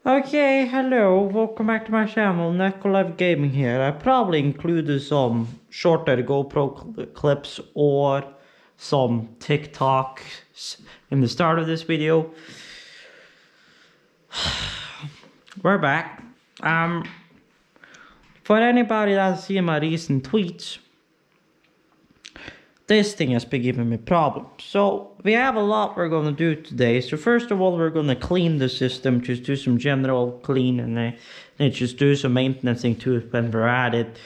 Okay, hello, welcome back to my channel, Live Gaming here. I probably included some shorter GoPro clips or some TikToks in the start of this video. We're back. For anybody that's seen my recent tweets, this thing has been giving me problems. So we have a lot we're going to do today. So first of all, we're going to clean the system, just do some general clean and then just do some maintenancing to it when we're at it.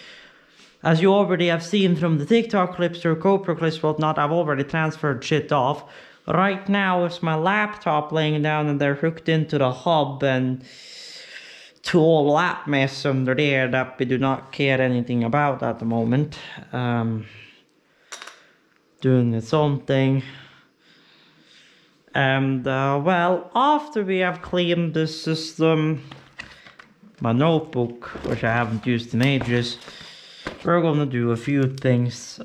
As you already have seen from the TikTok clips or GoPro clips, whatnot, I've already transferred shit off. Right now it's my laptop laying down and they're hooked into the hub and to all that mess under there that we do not care anything about at the moment. Doing its own thing. And well, after we have cleaned the system, my notebook, which I haven't used in ages, we're gonna do a few things.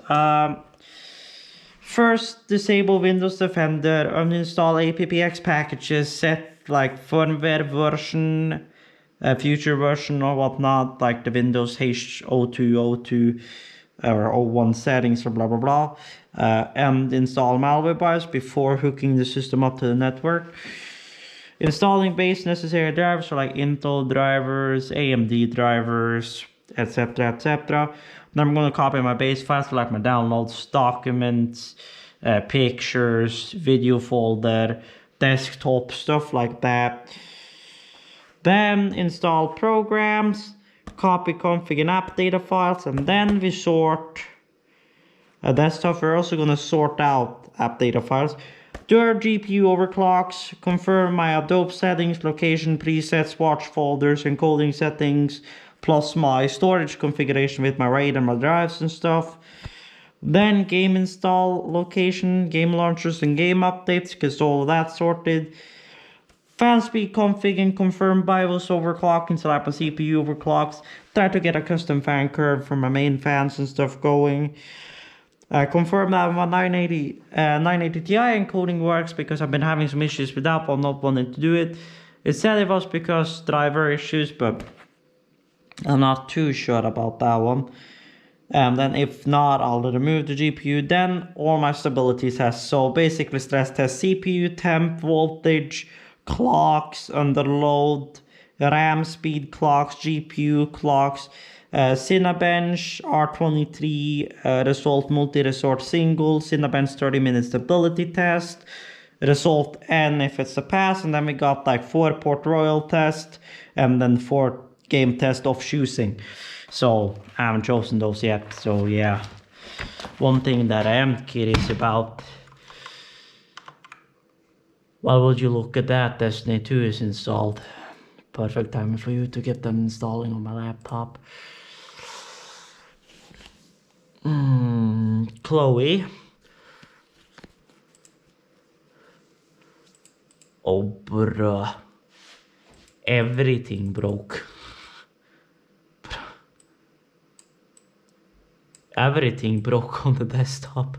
First, disable Windows Defender, uninstall AppX packages, set like firmware version, future version or whatnot, like the Windows H0202 or 01 settings or blah blah blah, and install malware BIOS before hooking the system up to the network. Installing base necessary drivers, so like Intel drivers, AMD drivers, etc, etc. Then I'm going to copy my base files, so like my downloads, documents, pictures, video folder, desktop, stuff like that. Then install programs, copy config and app data files, and then we sort desktop. We're also going to sort out app data files. Do our GPU overclocks, confirm my Adobe settings, location presets, watch folders, encoding settings, plus my storage configuration with my RAID and my drives and stuff. Then game install location, game launchers and game updates, because all of that's sorted. Fan speed config and confirm BIOS overclocking, so like my CPU overclocks. Try to get a custom fan curve for my main fans and stuff going. Confirm that my 980 Ti encoding works, because I've been having some issues with that one, not wanting to do it. It said it was because driver issues, but I'm not too sure about that one. And then if not, I'll remove the GPU. Then all my stability tests. So basically stress test CPU, temp, voltage, clocks under load, RAM speed clocks, GPU clocks, Cinebench R23 result multi-resort single, Cinebench 30-minute stability test, result N if it's a pass, and then we got like 4-port royal test, and then 4-game test of choosing. So I haven't chosen those yet, so yeah. One thing that I am curious about, well, would you look at that, Destiny 2 is installed. Perfect time for you to get them installing on my laptop. Chloe. Oh bruh. Everything broke. Everything broke on the desktop.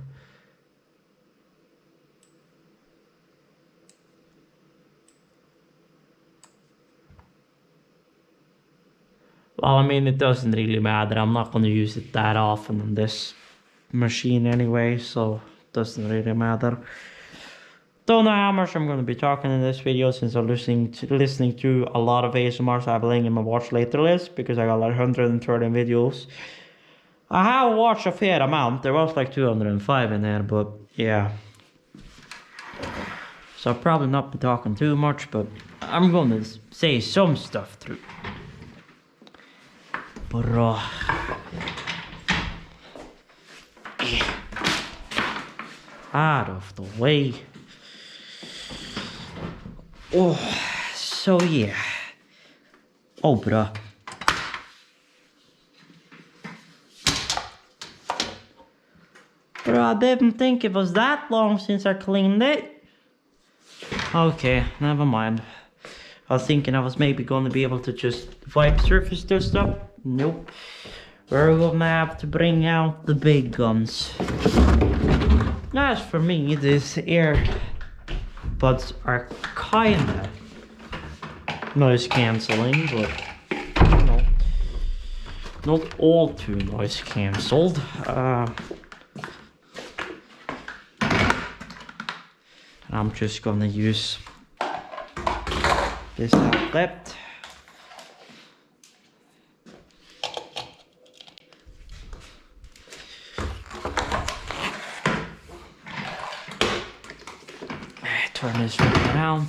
Well, I mean, it doesn't really matter. I'm not going to use it that often on this machine anyway, so it doesn't really matter. Don't know how much I'm going to be talking in this video, since I'm listening to a lot of ASMR, so I have a link in my watch later list, because I got like 130 videos. I have watched a fair amount. There was like 205 in there, but yeah. So I'll probably not be talking too much, but I'm going to say some stuff through. Bro. Out of the way. Oh, so yeah. Oh, bro. Bro, I didn't think it was that long since I cleaned it. Okay, never mind. I was thinking I was maybe going to be able to just wipe surface dust up. Nope. We're gonna have to bring out the big guns. As for me, these earbuds are kinda noise cancelling, but you know, not all too noise cancelled. I'm just gonna use this outlet. Turn this one around.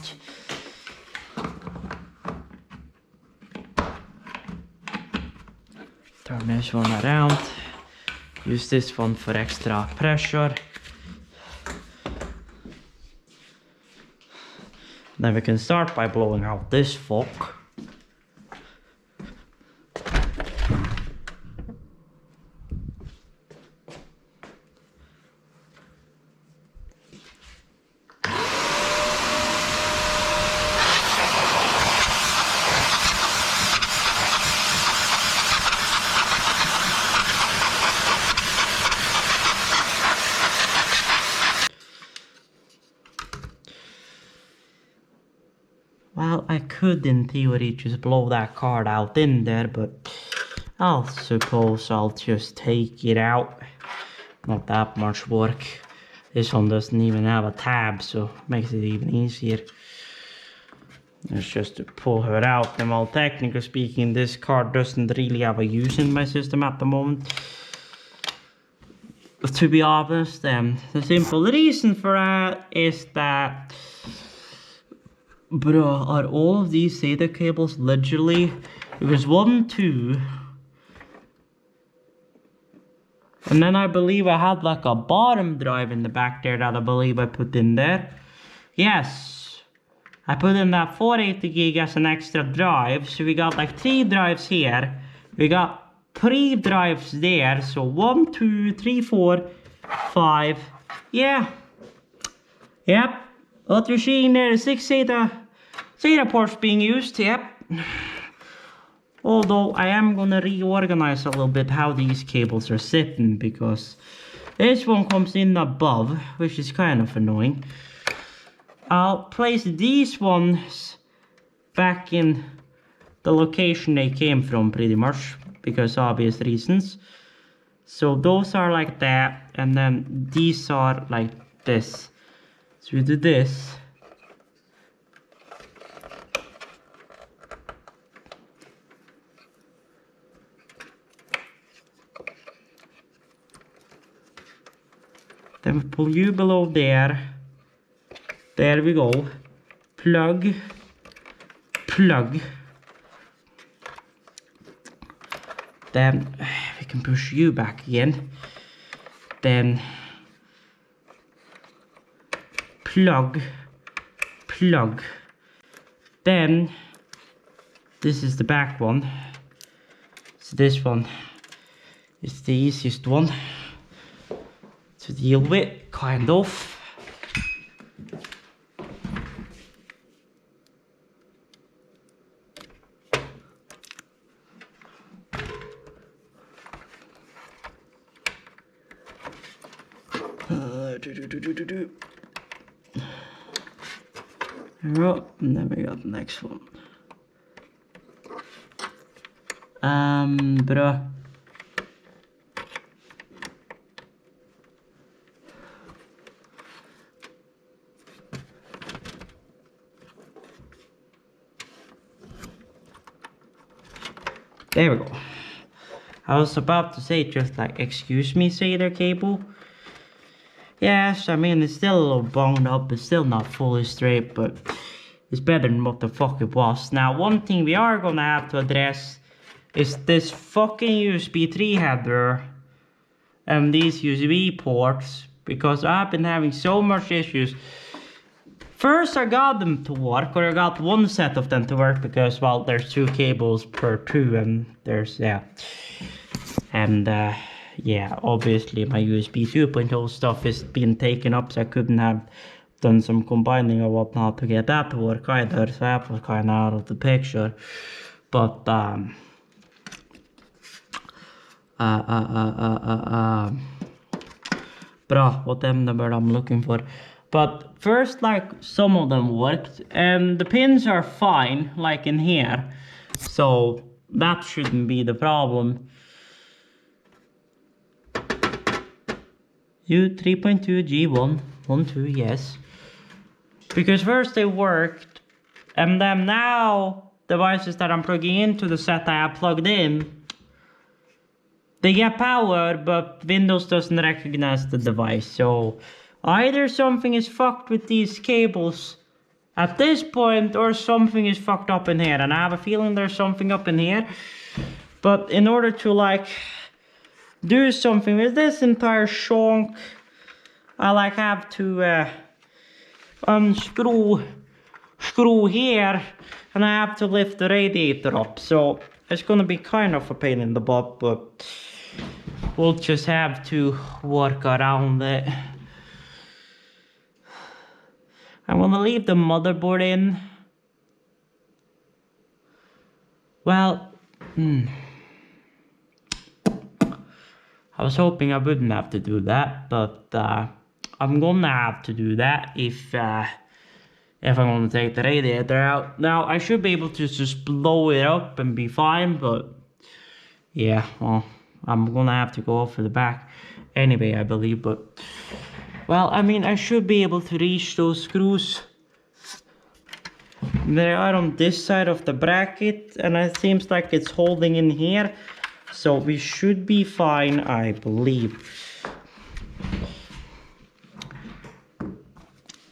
Turn this one around. Use this one for extra pressure. Then we can start by blowing out this fork. Well, I could in theory just blow that card out in there, but I'll suppose I'll just take it out. Not that much work. This one doesn't even have a tab, so it makes it even easier. It's just to pull her out. And while technically speaking, this card doesn't really have a use in my system at the moment. To be honest, the simple reason for that is that, bro, are all of these SATA cables literally, it was 1, 2, and then I believe I had like a bottom drive in the back there that I believe I put in there. Yes, I put in that 480 gig as an extra drive, so we got like 3 drives here, we got 3 drives there, so 1, 2, 3, 4, 5, yeah, yep, what you're seeing there is 6 SATA ports being used, yep. Although I am gonna reorganize a little bit how these cables are sitting, because this one comes in above, which is kind of annoying. I'll place these ones back in the location they came from pretty much, because obvious reasons. So those are like that, and then these are like this. So we do this. Then we pull you below there. There we go. Plug. Plug. Then we can push you back again. Then plug. Plug. Then this is the back one. So this one is the easiest one to deal with, kind of. And then we got the next one. Bruh. There we go. I was about to say just like, excuse me, SATA cable. Yes, I mean, it's still a little bunged up, it's still not fully straight, but it's better than what the fuck it was. Now, one thing we are gonna have to address is this fucking USB 3 header and these USB ports, because I've been having so much issues. First, I got them to work, or I got one set of them to work, because, well, there's 2 cables per 2, and there's, yeah. And, yeah, obviously my USB 2.0 stuff is being taken up, so I couldn't have done some combining or whatnot to get that to work either, so that was kind of out of the picture. But, bruh, what them the word I'm looking for? But first, like, some of them worked, and the pins are fine, like in here. So that shouldn't be the problem. U3.2 G112, yes. Because first they worked, and then now devices that I'm plugging into the set I have plugged in, they get power, but Windows doesn't recognize the device. So either something is fucked with these cables at this point, or something is fucked up in here. And I have a feeling there's something up in here. But in order to like do something with this entire chunk, I like have to unscrew here, and I have to lift the radiator up. So it's gonna be kind of a pain in the butt, but we'll just have to work around it. I'm gonna leave the motherboard in. Well, I was hoping I wouldn't have to do that, but I'm gonna have to do that if I'm gonna take the radiator out. Now, I should be able to just blow it up and be fine, but yeah, well, I'm gonna have to go for the back anyway, I believe. But well, I mean, I should be able to reach those screws. They are on this side of the bracket, and it seems like it's holding in here. So we should be fine, I believe.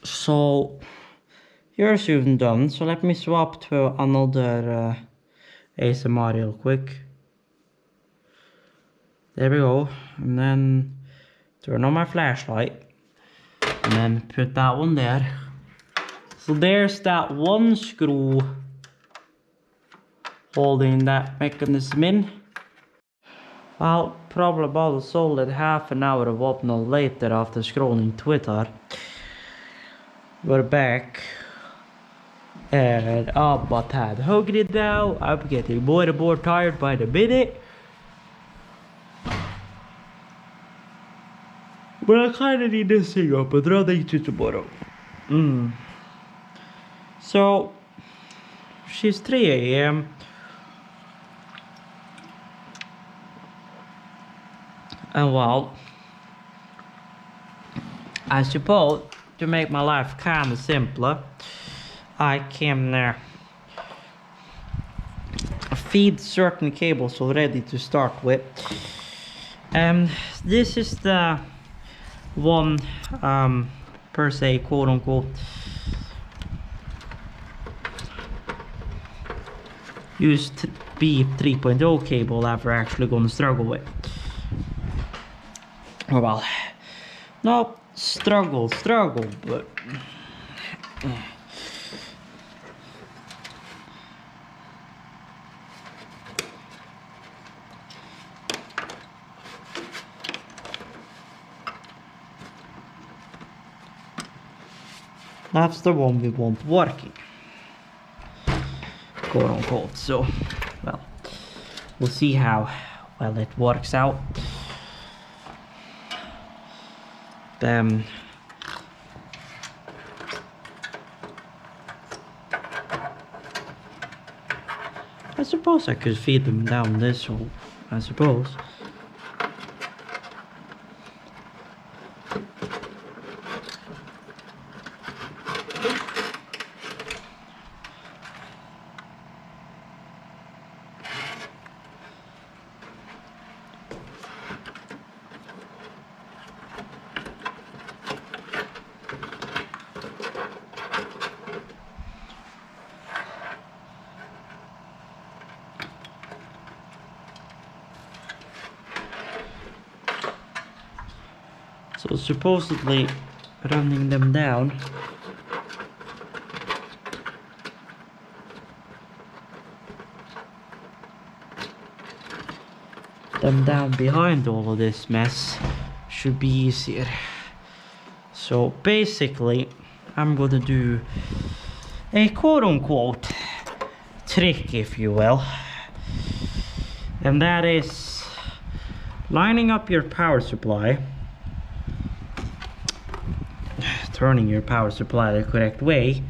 So you're soon done. So let me swap to another ASMR real quick. There we go. And then turn on my flashlight. And then put that one there. So there's that one screw holding that mechanism in. Well, probably about a solid half an hour of whatnot later, after scrolling Twitter, we're back. And but had hugged it now. I'm getting more and more tired by the minute. But I kinda need this thing up and running to tomorrow. So she's 3 AM. And well, I suppose to make my life kinda simpler, I can feed certain cables already to start with. This is the one per se, quote unquote, used B 3.0 cable that we're actually gonna struggle with. Oh well, no, struggle, but that's the one we want working, quote unquote. So, well, we'll see how well it works out. I suppose I could feed them down this hole, I suppose. So supposedly running them down behind all of this mess should be easier. So basically I'm gonna do a quote unquote trick, if you will, and that is lining up your power supply turning your power supply the correct way.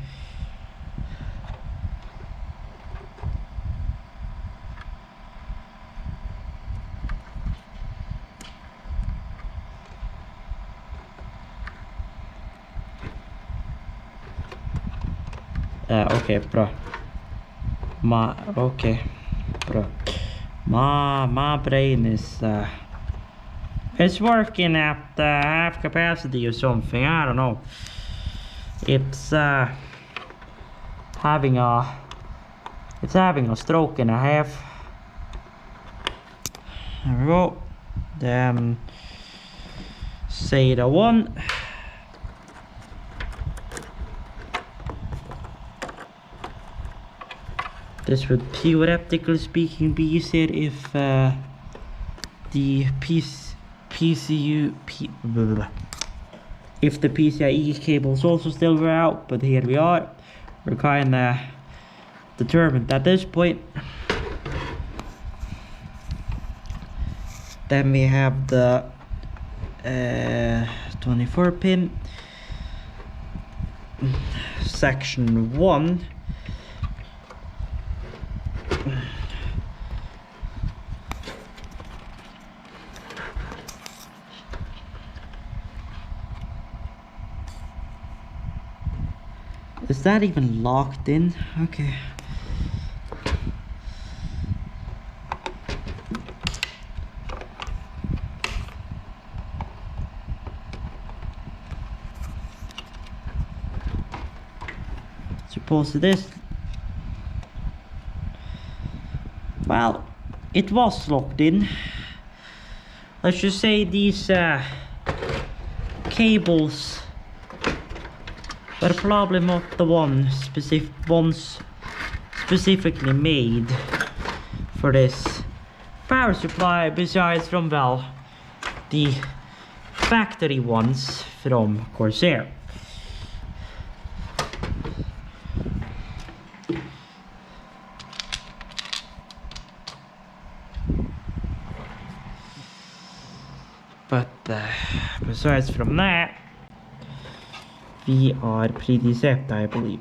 Okay, bra. Okay, bra. My brain is it's working at half capacity or something. I don't know. It's having a stroke and a half. There we go. Then say the one. This would theoretically speaking be easier if the if the PCIe cables also still were out, but here we are. We're kinda determined at this point. Then we have the 24 pin section 1. Is that even locked in? Okay. Suppose it is. Well, it was locked in. Let's just say these cables were probably not the ones specifically made for this power supply, besides from, well, the factory ones from Corsair. But besides from that, we are pretty set, I believe.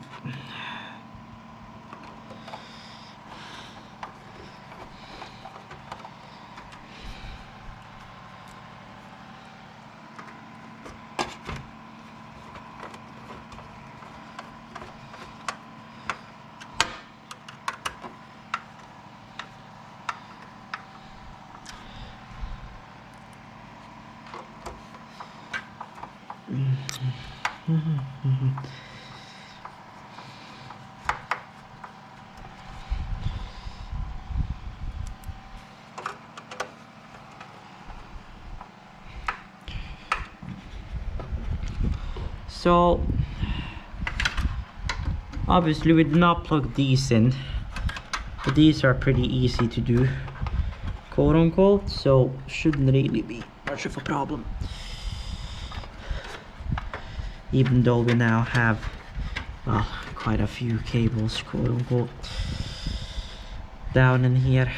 So obviously we did not plug these in, but these are pretty easy to do, quote unquote, so shouldn't really be much of a problem. Even though we now have, well, quite a few cables, quote unquote, down in here.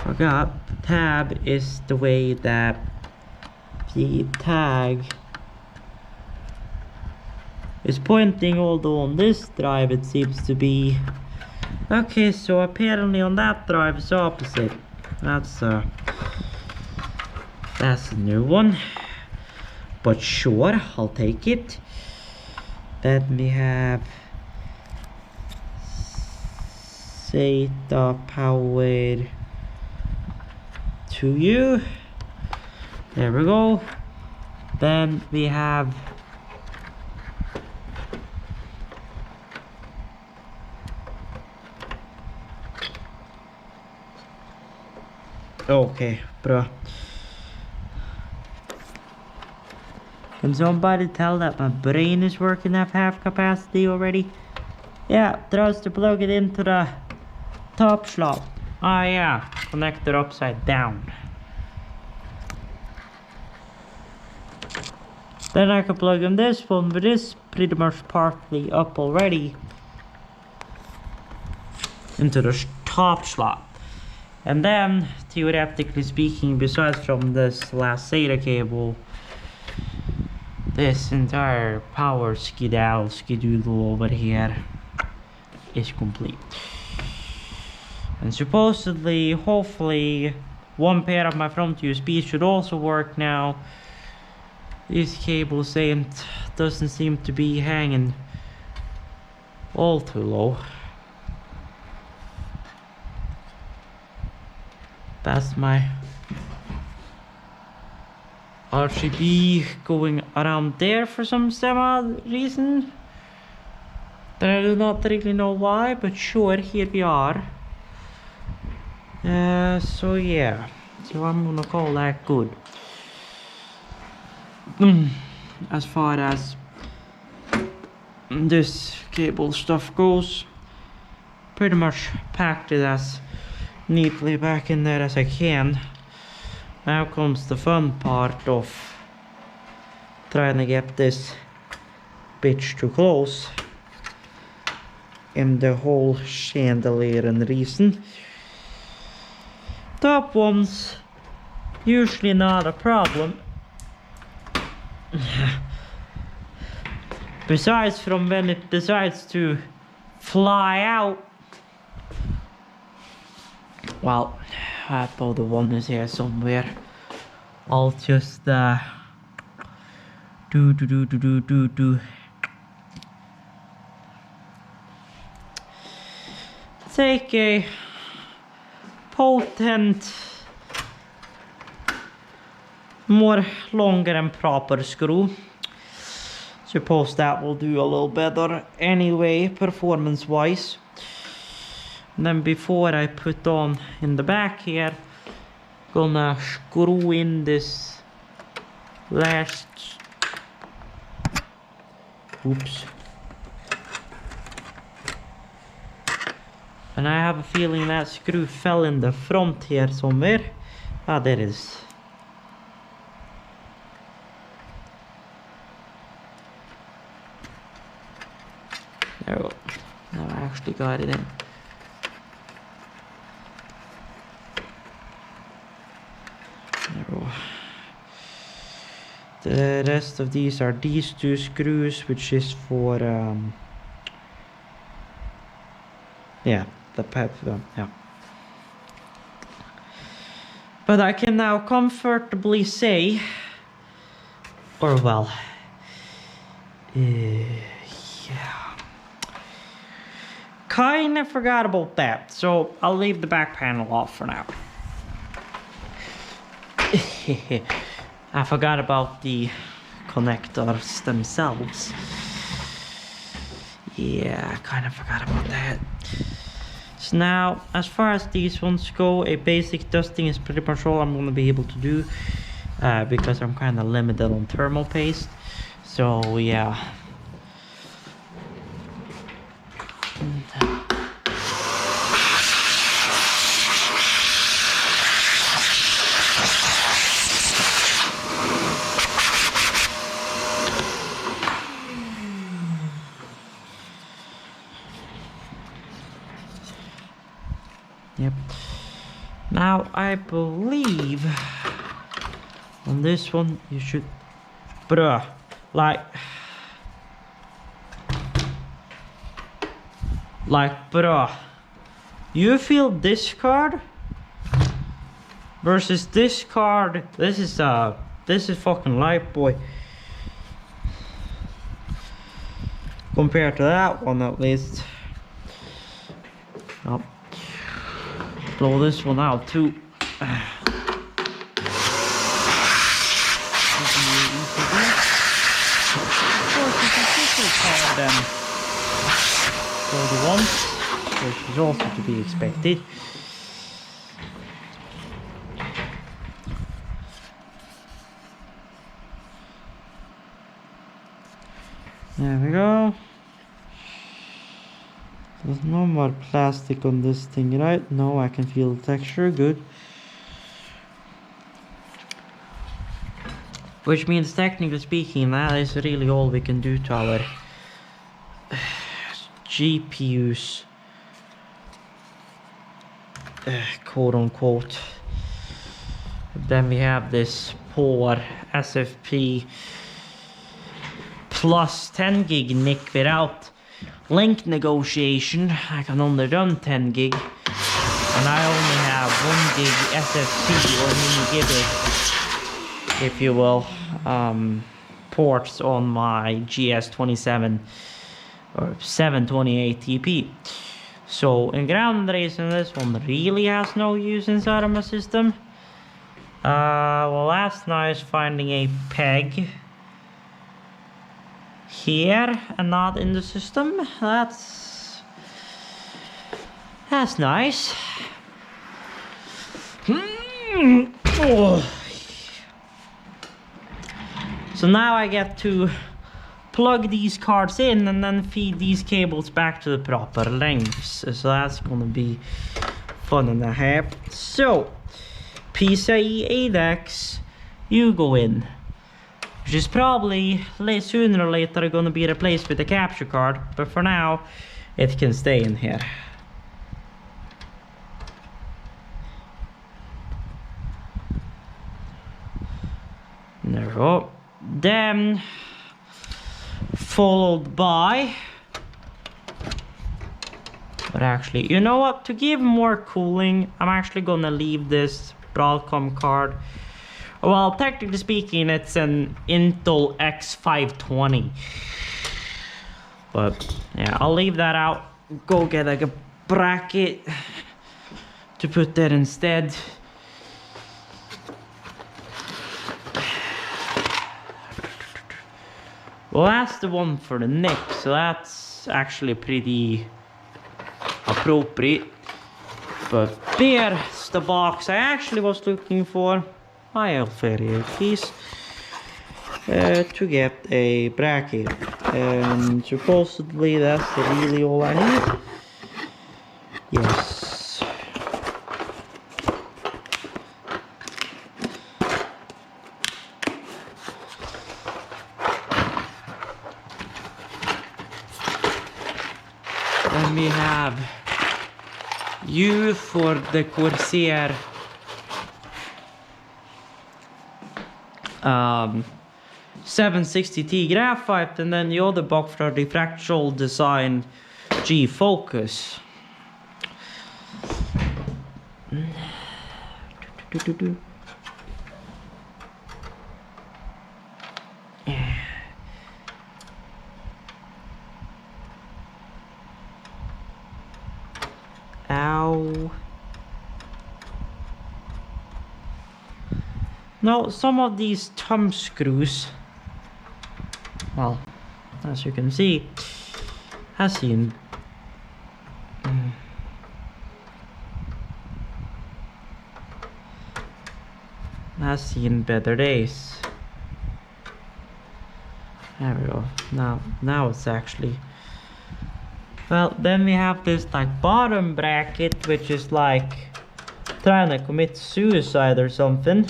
Forgot, the tab is the way that the tag is pointing, although on this drive it seems to be okay. So apparently on that drive it's opposite. That's a new one, but sure, I'll take it. Then we have SATA power to you. There we go. Then we have okay, bro. Can somebody tell that my brain is working at half capacity already? Yeah, tries to plug it into the top slot. Ah, yeah, connected upside down. Then I can plug in this one, but it's pretty much partly up already. into the top slot. And then, theoretically speaking, besides from this last SATA cable, this entire power skedaddle over here is complete. And supposedly, hopefully, one pair of my front USBs should also work now. This cable doesn't seem to be hanging all too low. That's my RGB going around there for some odd reason. But I do not really know why, but sure, here we are. So yeah, so I'm gonna call that good. As far as this cable stuff goes, pretty much packed it as neatly back in there as I can. Now comes the fun part of trying to get this bitch to close in the whole chandelier and reason. Top ones usually not a problem. Besides from when it decides to fly out. Well, I thought the one is here somewhere. I'll just take a potent, more longer and proper screw. Suppose that will do a little better anyway, performance wise. And then before I put on in the back here, gonna screw in this last, oops. And I have a feeling that screw fell in the front here somewhere. Ah, there it is. There we go. Now I actually got it in. There we go. The rest of these are these two screws, which is for yeah, the pep, yeah. But I can now comfortably say, or well, yeah, kinda forgot about that, so I'll leave the back panel off for now. I forgot about the connectors themselves. Yeah, I kind of forgot about that. So now, as far as these ones go, a basic dusting is pretty much all I'm going to be able to do, because I'm kind of limited on thermal paste. So yeah. Yep. Now I believe on this one you should, bruh, like bruh, you feel this card versus this card. This is fucking light, boy. Compared to that one, at least. Oh. Blow this one out too. Then for the one, which is also to be expected. There we go. There's no more plastic on this thing, right? No, I can feel the texture, good. Which means, technically speaking, that is really all we can do to our GPUs quote unquote. Then we have this poor SFP plus 10 gig NIC without link negotiation. I can only run 10 gig, and I only have 1 gig SFP or mini gigabit, if you will, ports on my GS27 or 728 TP. So in ground racing, this one really has no use inside of my system. Well, that's nice finding a peg here and not in the system. That's nice. Oh. So now I get to plug these cards in and then feed these cables back to the proper lengths. So that's gonna be fun and a half. So PCIe 8X, you go in, which is probably sooner or later gonna be replaced with a capture card, but for now it can stay in here. There we go. Then followed by, but actually, you know what, to give more cooling, I'm actually gonna leave this Broadcom card. Well, technically speaking, it's an Intel X520, but yeah, I'll leave that out. Go get like a bracket to put there instead. Well, that's the one for the NIC, so that's actually pretty appropriate. But there's the box I actually was looking for. Hi, Alferia, please. To get a bracket. And supposedly that's really all I need. Yes. Then we have U for the Corsair 760T graphite, and then the other box for the fractal design G focus. Ow. Now, some of these thumb screws, well, as you can see, has seen better days. There we go. Now it's actually, well, then we have this like bottom bracket, which is like trying to commit suicide or something.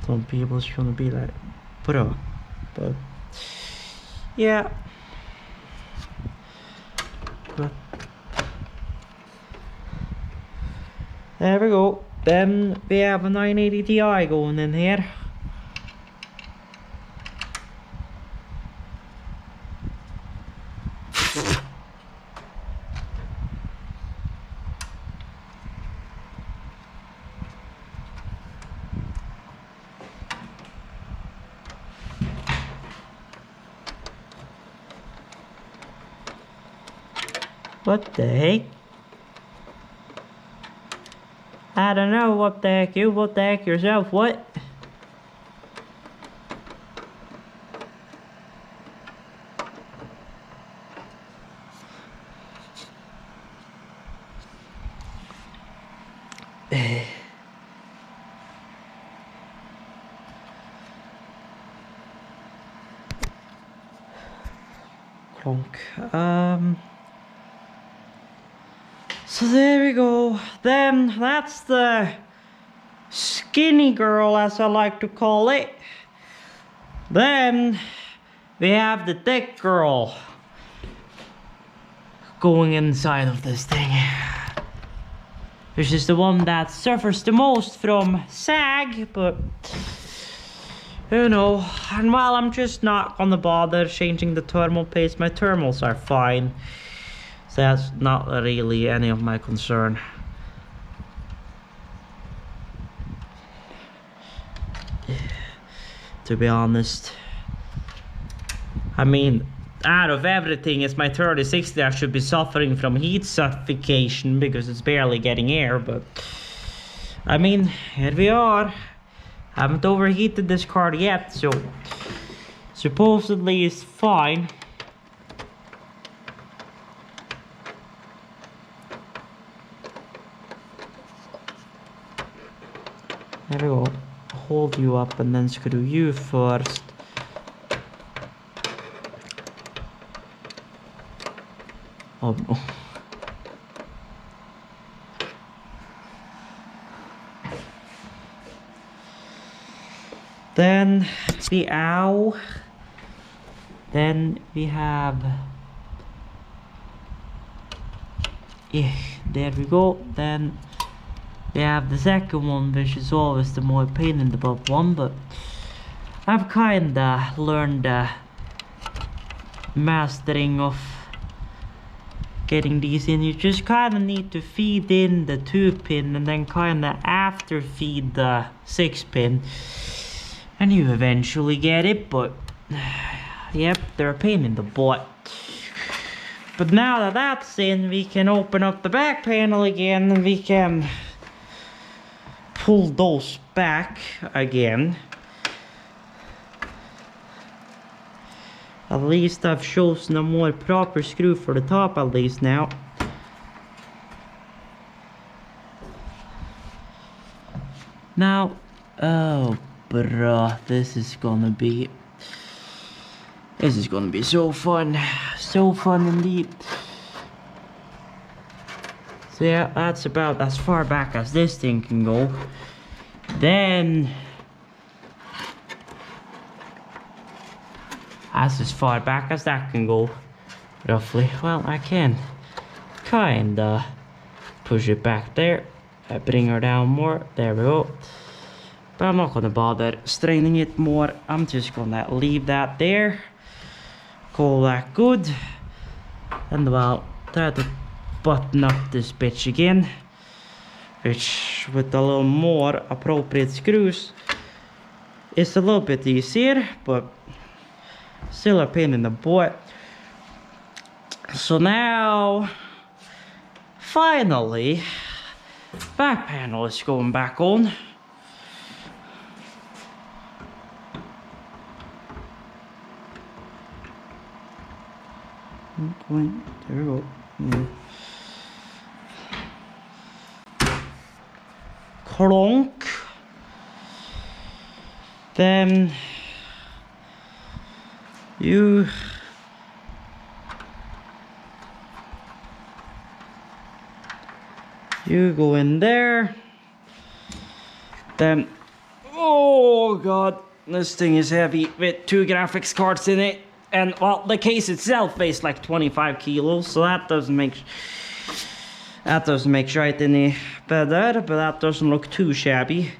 Some people's gonna be like, bro, but yeah. But there we go. Then we have a 980 Ti going in here. What the heck? I don't know what the heck you, what the heck yourself, what? Clunk. So there we go. Then that's the skinny girl, as I like to call it. Then we have the thick girl going inside of this thing, which is the one that suffers the most from sag, but you know, and while I'm just not gonna bother changing the thermal paste, my thermals are fine, so that's not really any of my concern. To be honest, I mean, out of everything, it's my 3060 that should be suffering from heat suffocation because it's barely getting air, but I mean, here we are. Haven't overheated this card yet, so supposedly it's fine. There we go. Hold you up and then screw you first. Oh no. Then the ow. Then we have, yeah, there we go. Then we have the second one, which is always the more pain in the butt one, but I've kinda learned the mastering of getting these in. You just kinda need to feed in the 2-pin and then kinda after feed the 6-pin, and you eventually get it, but yep, they're a pain in the butt. But now that that's in, we can open up the back panel again and we can pull those back again. At least I've chosen a more proper screw for the top at least now. Now, oh bruh, this is gonna be so fun. So fun indeed. So yeah, that's about as far back as this thing can go. Then that's as far back as that can go, roughly. Well, I can kinda push it back there. I bring her down more. There we go. But I'm not gonna bother straining it more. I'm just gonna leave that there. Call that good. And well, try to button up this bitch again, which with a little more appropriate screws is a little bit easier, but still a pain in the butt. So now, finally, back panel is going back on. There we go. Yeah. Clonk. Then you go in there. Then, oh god, this thing is heavy with 2 graphics cards in it. And well, the case itself weighs like 25 kilos, so that doesn't make shite any better, but that doesn't look too shabby.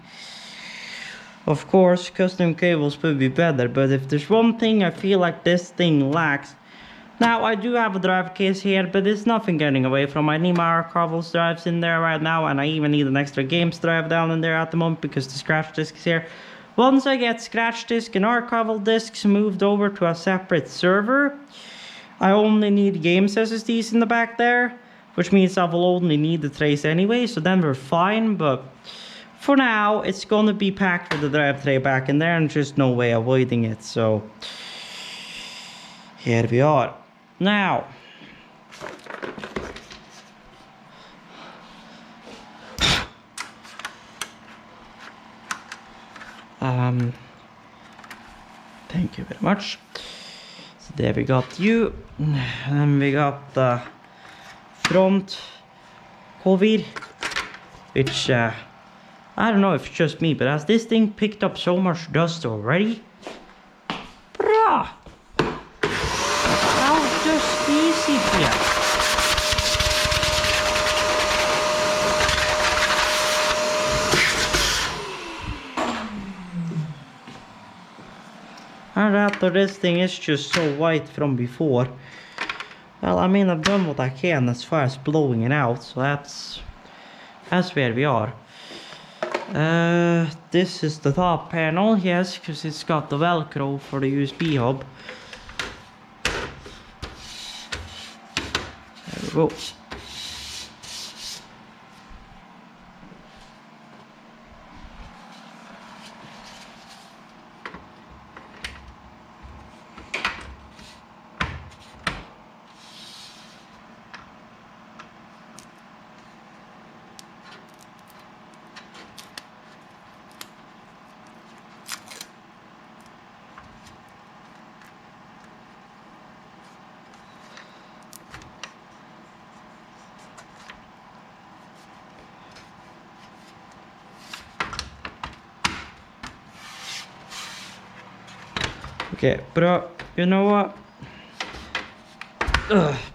Of course, custom cables would be better, but if there's one thing I feel like this thing lacks. Now, I do have a drive case here, but there's nothing getting away from. I need my archival drives in there right now, and I even need an extra games drive down in there at the moment because the scratch disk is here. Once I get scratch disk and archival disks moved over to a separate server, I only need games SSDs in the back there, which means I will only need the trays anyway, so then we're fine, but for now, it's gonna be packed with the drive tray back in there and just no way avoiding it, so here we are. Now, thank you very much. So there we got you, and we got the front cover, which I don't know if it's just me, but has this thing picked up so much dust already? Bruh! How dusty is it here? And after this thing is just so white from before. Well, I mean, I've done what I can as far as blowing it out, so that's where we are. This is the top panel, yes, because it's got the Velcro for the USB hub. There we go. Okay, but you know what?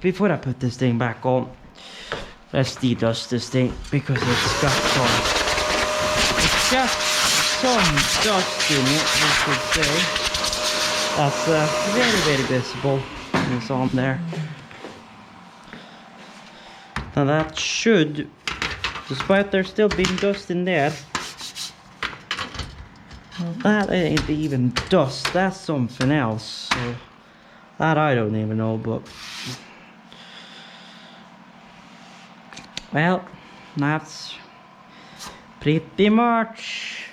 Before I put this thing back on, let's de-dust this thing because it's got some dust in it, we should say. That's very, very visible. It's on there. Now that should, despite there still being dust in there, well, that ain't even dust, that's something else. So that I don't even know, but well, that's pretty much.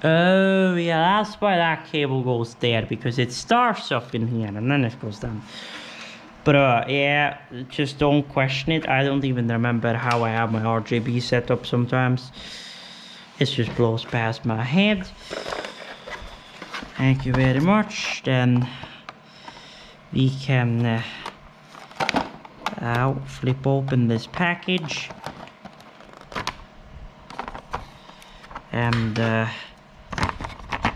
Oh yeah, that's why that cable goes there, because it starts up in here and then it goes down. But yeah, just don't question it. I don't even remember how I have my RGB set up sometimes. It just blows past my head. Thank you very much. Then we can flip open this package and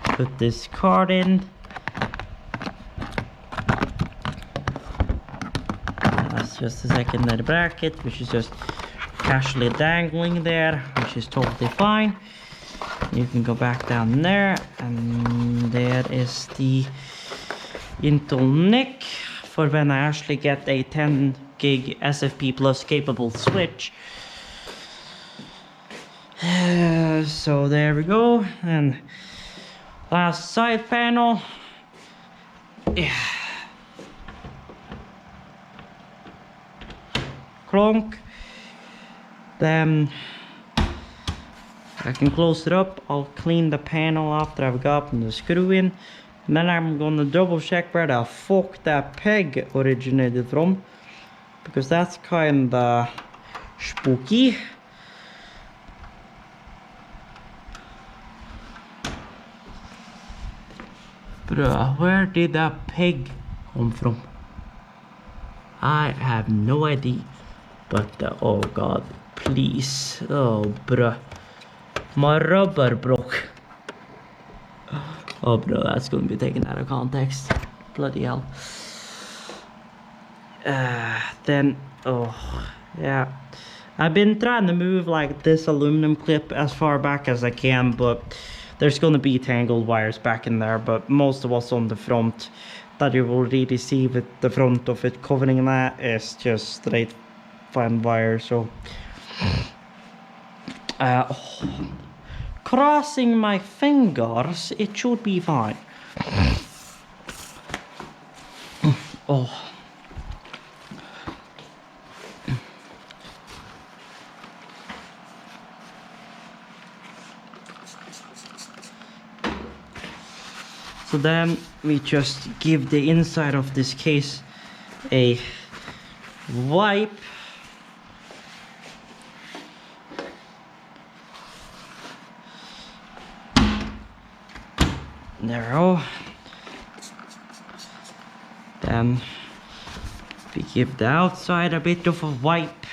put this card in. That's just a secondary bracket, which is just casually dangling there, which is totally fine. You can go back down there, and there is the Intel NIC for when I actually get a 10 gig SFP plus capable switch. So there we go, and last side panel. Yeah. Clunk. Then I can close it up. I'll clean the panel after I've gotten the screw in, and then I'm gonna double check where the fuck that peg originated from, because that's kinda spooky. Bruh, where did that peg come from? I have no idea. But oh god, please. Oh bruh, my rubber broke. Oh bro, that's gonna be taken out of context. Bloody hell. Then oh yeah, I've been trying to move like this aluminum clip as far back as I can, but there's gonna be tangled wires back in there. But most of what's on the front that you will really see with the front of it covering that is just straight fine wire. So crossing my fingers, it should be fine. Oh. So then we just give the inside of this case a wipe. There we go. Then we give the outside a bit of a wipe.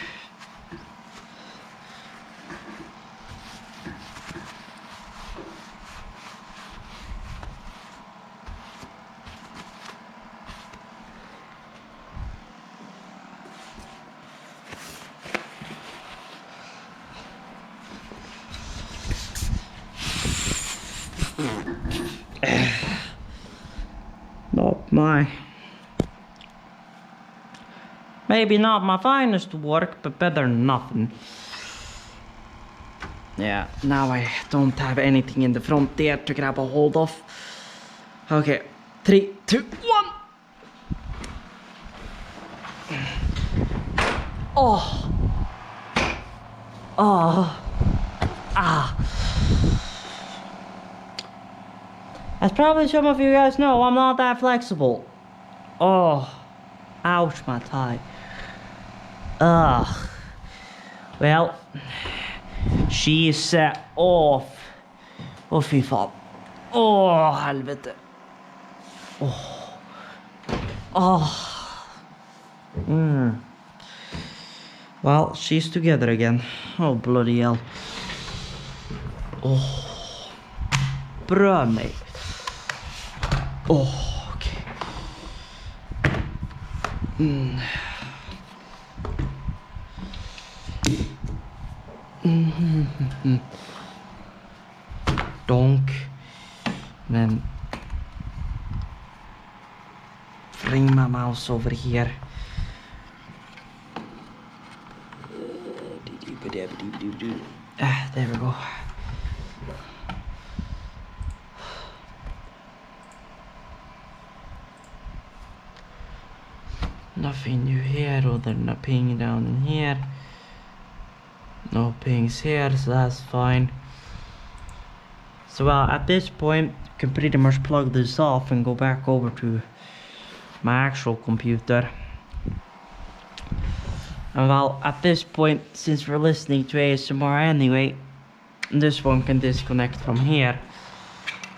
Not my... Maybe not my finest work, but better than nothing. Yeah, now I don't have anything in the front there to grab a hold of. Okay, 3, 2, 1! Oh! Oh! Ah! As probably some of you guys know, I'm not that flexible. Oh! Ouch, my thigh. Ugh. Well, she is set off. Åh fy fan. Åh helvete. Åh. Åh. Well, she's together again. Oh bloody hell. Oh. Bra mig. Oh, okay. Donk. Then bring my mouse over here. There we go. Nothing new here other than a ping down in here. No pings here, so that's fine. So well, at this point, you can pretty much plug this off and go back over to my actual computer. And well, at this point, since we're listening to ASMR anyway, this one can disconnect from here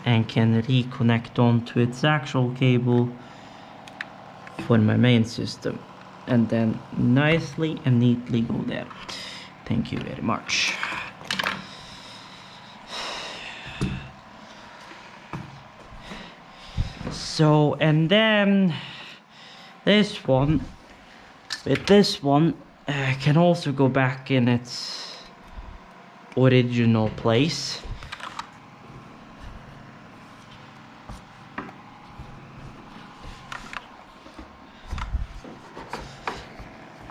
and can reconnect onto its actual cable for my main system, and then nicely and neatly go there. Thank you very much. So, and then this one, with this one, can also go back in its original place.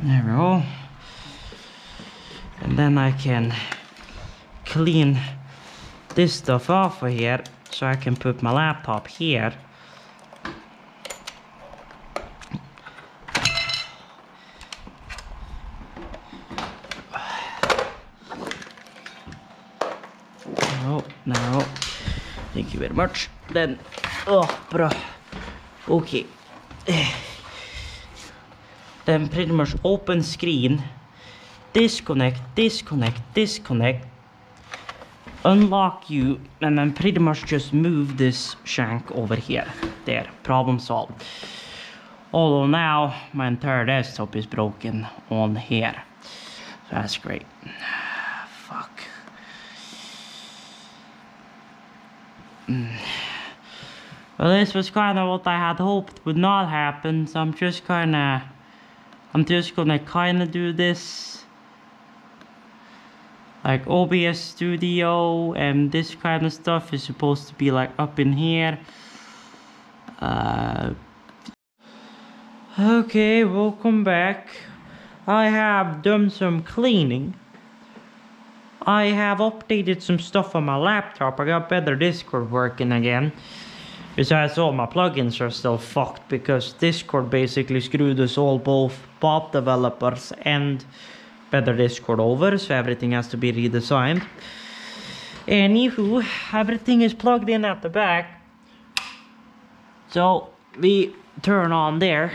There we go. And then I can clean this stuff off of here, so I can put my laptop here. No. Thank you very much. Then, oh, bro. Okay. Then pretty much open screen. Disconnect, disconnect, disconnect. Unlock you, and then pretty much just move this shank over here. There, problem solved. Although now my entire desktop is broken on here. So that's great. Fuck. Well, this was kind of what I had hoped would not happen, so I'm just gonna do this like OBS Studio, and this kind of stuff is supposed to be like up in here. Okay, welcome back. I have done some cleaning. I have updated some stuff on my laptop. I got better Discord working again. Besides, all my plugins are still fucked because Discord basically screwed us all, both bot developers and better Discord, over, so everything has to be redesigned. Anywho, everything is plugged in at the back. So we turn on there.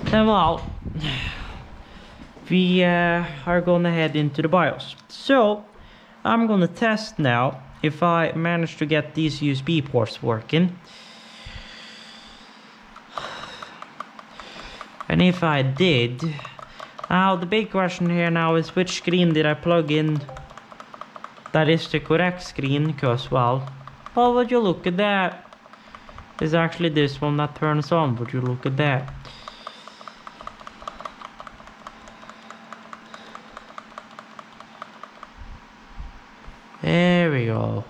Then well, we are gonna head into the BIOS. So I'm gonna test now if I manage to get these USB ports working. And if I did, now the big question here now is, which screen did I plug in that is the correct screen? Because well, would you look at that? It's actually this one that turns on. Would you look at that? There we go.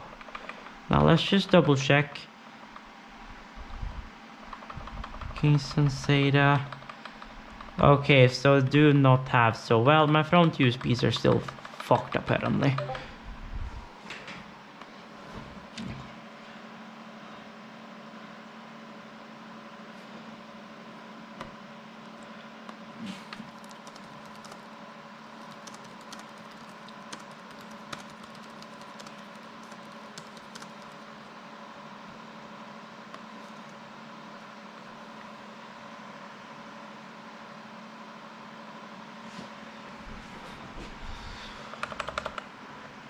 Now let's just double check. Kinks and SATA. Okay, so do not have, so well, my front USBs are still fucked apparently.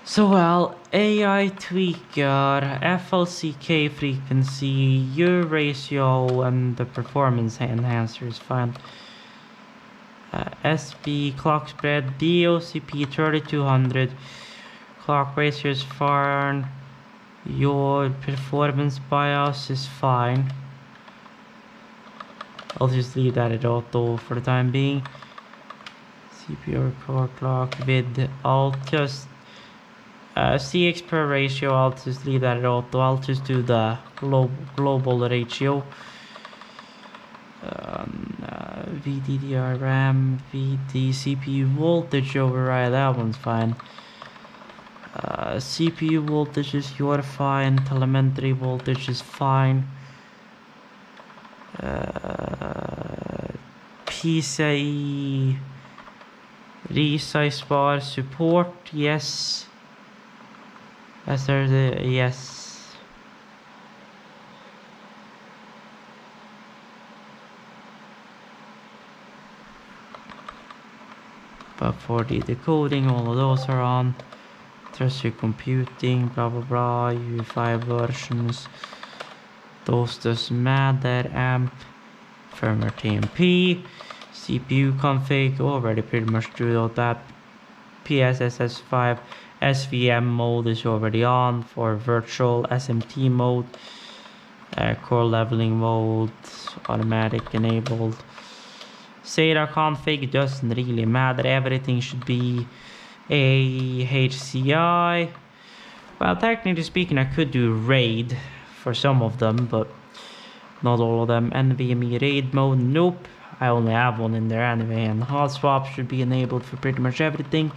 So well, AI tweaker, FLCK frequency, U ratio, and the performance enhancer is fine. SB clock spread, DOCP 3200, clock ratio is fine. Your performance BIOS is fine. I'll just leave that at auto for the time being. CPU core clock with, I'll just CX per ratio, I'll just leave that at auto. I'll just do the global ratio. VDDR RAM, VD CPU voltage override, that one's fine. CPU voltage is you're fine. Telemetry voltage is fine. PCIe resize bar support, yes. Yes. But for the decoding, all of those are on. Tertiary computing, blah blah blah, UE5 versions. Those doesn't matter. AMP, firmware TMP, CPU config, already pretty much do all that. PSSS5 SVM mode is already on for virtual SMT mode. Core leveling mode, automatic enabled. SATA config doesn't really matter, everything should be HCI. Well, technically speaking, I could do RAID for some of them, but not all of them. NVMe RAID mode, nope. I only have one in there anyway, and hot swap should be enabled for pretty much everything.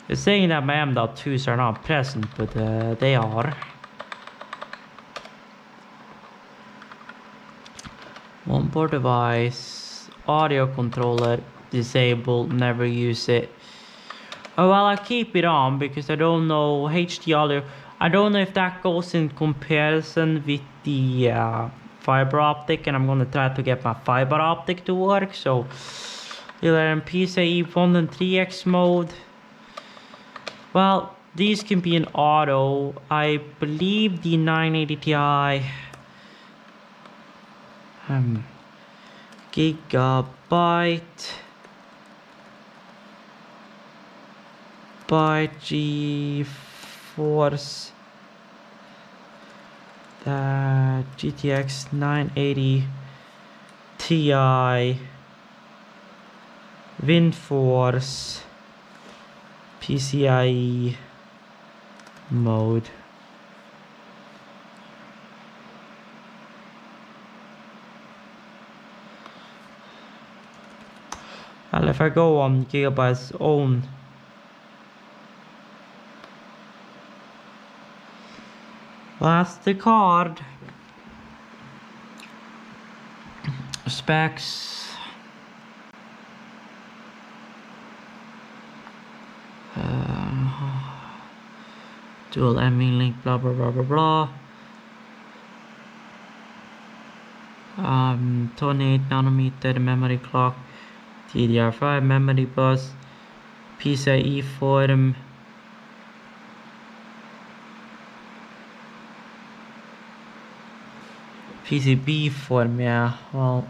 It's saying that my M.2s are not present, but they are. Onboard device, audio controller, disabled, never use it. Oh, well, I keep it on because I don't know HD audio. I don't know if that goes in comparison with the fiber optic, and I'm gonna try to get my fiber optic to work. So, either in PCIe 1 and 3x mode. Well, these can be in auto. I believe the 980 Ti gigabyte by GeForce GTX 980 Ti WindForce PCIe mode. And if I go on Gigabyte's own that's the card specs. Dual ME link, blah blah blah blah blah. 28 nanometer memory clock, DDR5 memory bus, PCIe form, PCB form, yeah, well,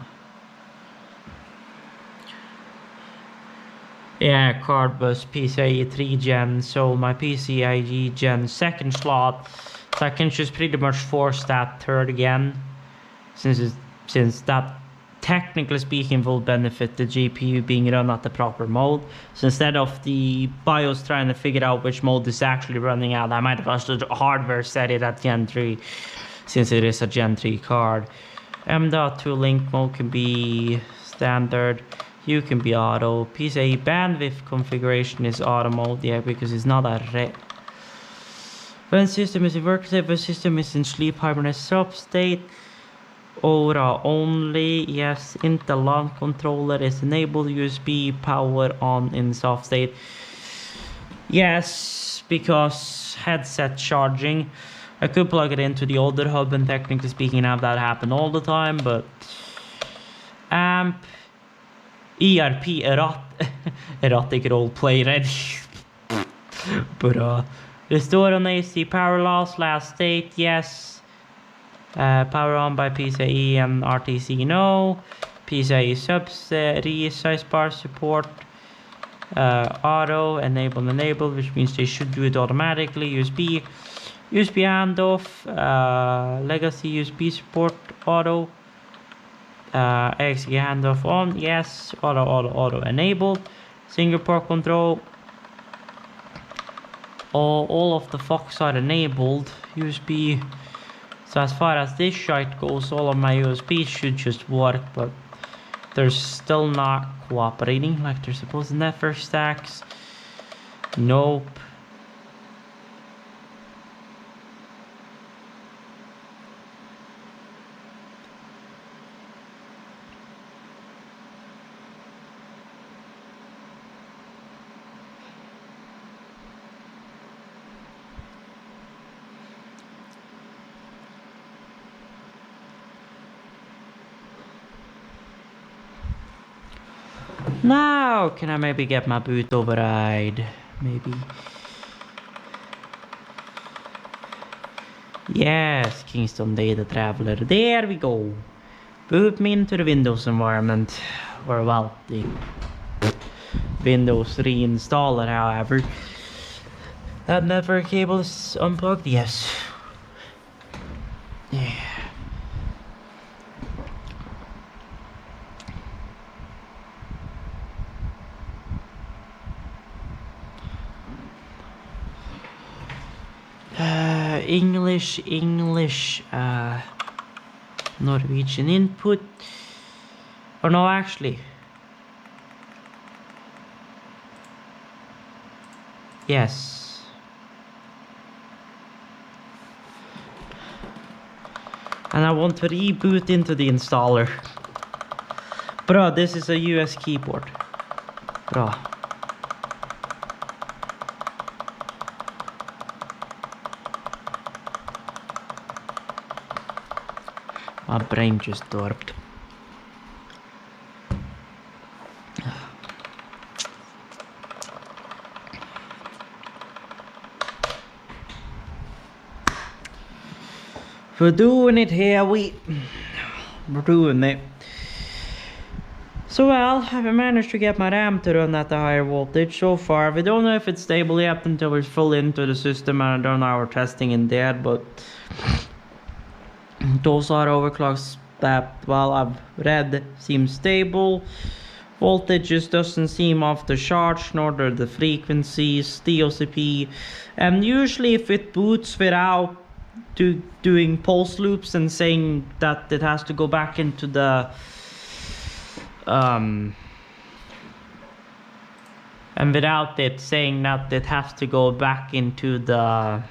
yeah, card bus, PCIe 3 gen, so my PCIe gen 2nd slot, so I can just pretty much force that 3rd again, since that technically speaking will benefit the GPU being run at the proper mode. So instead of the BIOS trying to figure out which mode is actually running at, I might have just hardware set it at Gen 3 since it is a Gen 3 card. M.2 link mode can be standard, U can be auto, PCIe bandwidth configuration is auto mode, yeah, because it's not a when system is in work state, when system is in sleep hibernate sub state. Aura only, yes. Intel LAN controller is enabled, USB power on in soft state. Yes, because headset charging. I could plug it into the older hub and technically speaking have that happen all the time, but amp, ERP, erotic roleplay ready. But restore on AC power loss, last state, yes. Power on by PCIe and RTC, no. PCIe subset, resize bar support, auto, enable, which means they should do it automatically. USB handoff, legacy USB support, auto, XG handoff on, yes. Auto enabled. Single port control, all of the fucks are enabled. USB. So as far as this shite goes, all of my USBs should just work, but they're still not cooperating like they're supposed to. Network stacks, nope. Now, can I maybe get my boot override? Maybe. Yes, Kingston Data Traveler. There we go. Boot me into the Windows environment. Or well, the Windows reinstaller, however. That network cable is unplugged? Yes. Yeah. English, Norwegian input, or no, actually, yes, and I want to reboot into the installer. Bro, this is a US keyboard, bro. My brain just dorped. We're doing it here, we're doing it. So well, I've managed to get my RAM to run at a higher voltage so far. We don't know if it's stable yet until we're full into the system, and I don't know how we're testing in there, but those are overclocks that, well, I've read seem stable. Voltage just doesn't seem off the charge, nor the frequencies, DOCP. And usually if it boots without doing pulse loops and saying that it has to go back into the and without it saying that it has to go back into the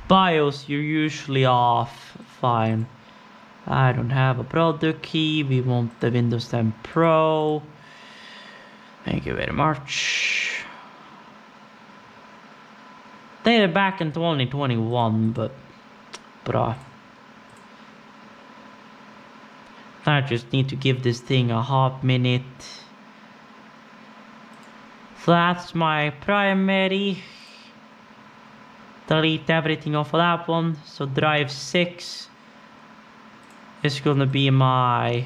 BIOS, you're usually off fine. I don't have a product key. We want the Windows 10 Pro. Thank you very much. They're back in 2021, but I just need to give this thing a hot minute. So that's my primary. Delete everything off of that one. So drive 6 is gonna be my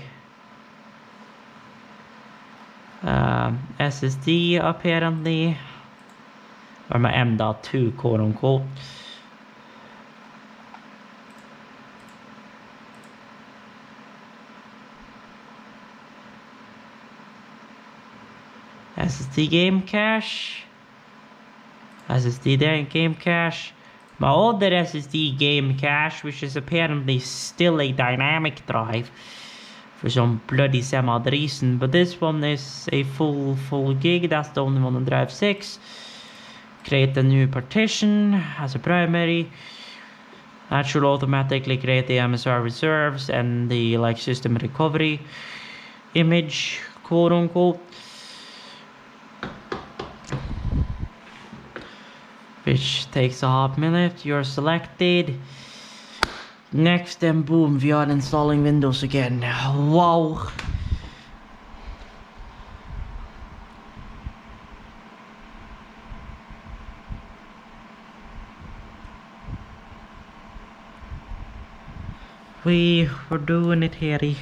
SSD apparently, or my M.2 quote unquote. SSD game cache. SSD there in game cache. My other SSD game cache, which is apparently still a dynamic drive for some bloody some odd reason, but this one is a full gig. That's the only one on drive 6. Create a new partition as a primary. That should automatically create the MSR reserves and the like system recovery image, quote unquote, which takes a half minute. You're selected. Next, then boom, we are installing Windows again. Wow. We're doing it, Harry.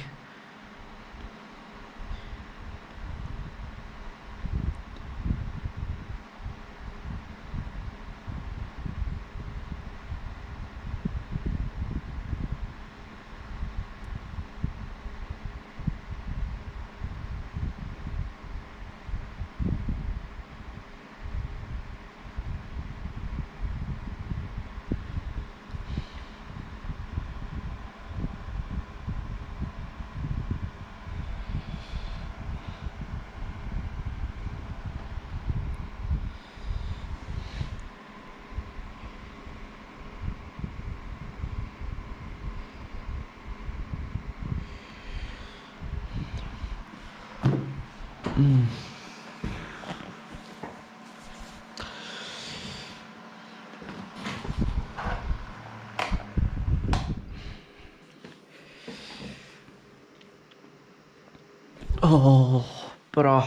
Oh, bro.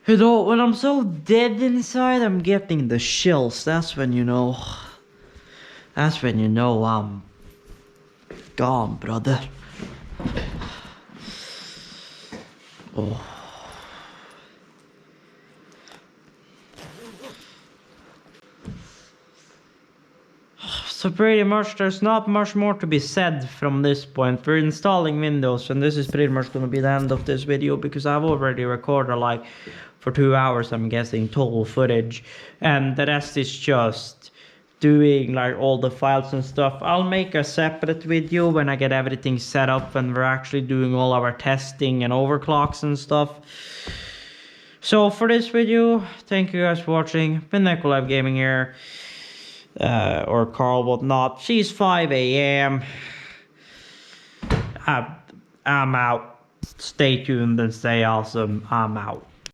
You know, when I'm so dead inside, I'm getting the chills. That's when you know. That's when you know I'm gone, brother. Oh. So pretty much there's not much more to be said from this point. We're installing Windows, and this is pretty much gonna be the end of this video because I've already recorded like for 2 hours, I'm guessing, total footage, and the rest is just doing like all the files and stuff. I'll make a separate video when I get everything set up and we're actually doing all our testing and overclocks and stuff. So for this video, thank you guys for watching. Been Live Gaming here. Or Carl whatnot. She's 5 a.m. I'm out. Stay tuned and stay awesome. I'm out.